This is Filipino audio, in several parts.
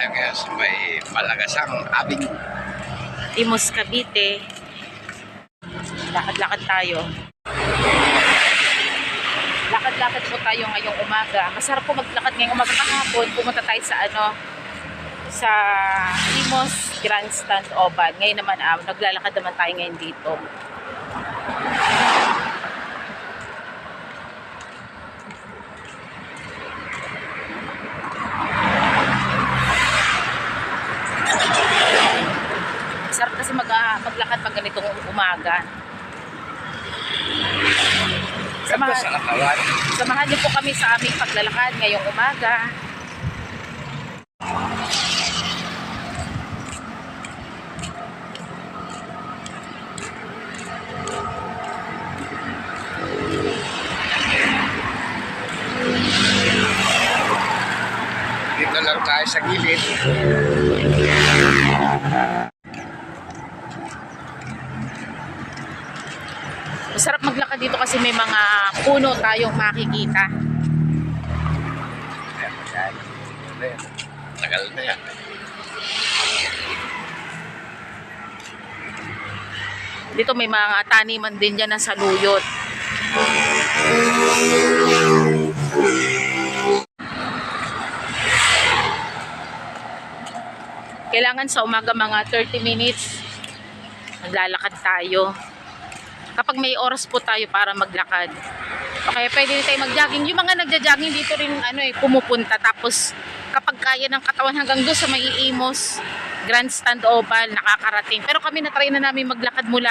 tayo ngayon sa may Malagasang Avenue. Imus, Cavite. Lakad-lakad tayo. Lakad-lakad po tayo ngayong umaga. Masarap po maglakad ngayong umaga. Kahapon, pumunta tayo sa Imus Grandstand Oban. Ngayon naman, naglalakad naman tayo ngayon dito. Sarap kasi maglakad pag ganitong umaga. Samahan niyo po kami sa aming paglalakad ngayong umaga. Dito lang tayo sa gilid. Masarap maglakad dito kasi may mga puno tayong makikita. Tagal na yan. Dito may mga taniman din dyan na saluyot. Kailangan sa umaga mga 30 minutes naglalakad tayo. Kapag may oras po tayo para maglakad. Okay, pwede din tayo mag-jogging. Yung mga nagja-jogging dito rin pumupunta. Tapos kapag kaya ng katawan hanggang doon sa may Imus Grandstand Oval, nakakarating. Pero kami na-try na namin maglakad mula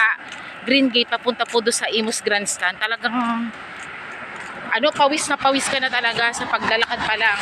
Green Gate papunta po doon sa Imus Grandstand. Talagang pawis na pawis ka na talaga sa paglalakad pa lang.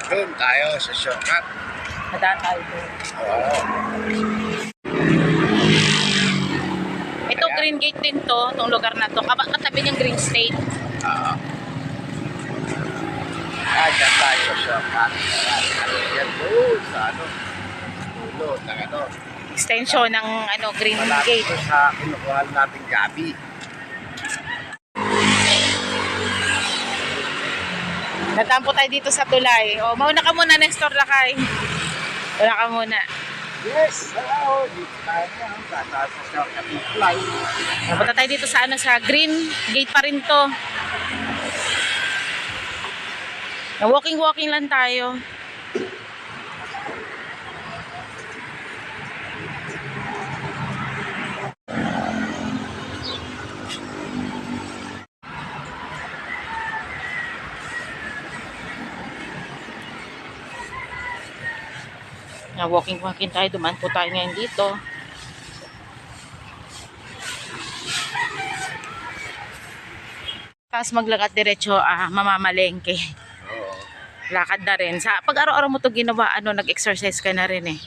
Doon tayo sa shortcut. Nadaan tayo doon. Oo. Ito Green Gate din to, itong lugar na to. Katabi niyang Green State. Oo. Dyan tayo sa shortcut. Yan doon sa dulo ng Extension ng Green malapit Gate. sa kinukuhan natin gabi. Nadaan po tayo dito sa tulay. O, mauna ka muna, Nestor Lakay. Mauna ka muna. Yes! Oo! Dito tayo yan. Sa shortcut ng fly. Punta tayo dito sa Green Gate pa rin to. Walking lang tayo. Walking tayo. Dumaan po tayo ngayon dito. Tapos maglakad diretso mamamalengke. Oo. Lakad na rin. Pag araw-araw mo ito ginawa, nag-exercise ka na rin eh.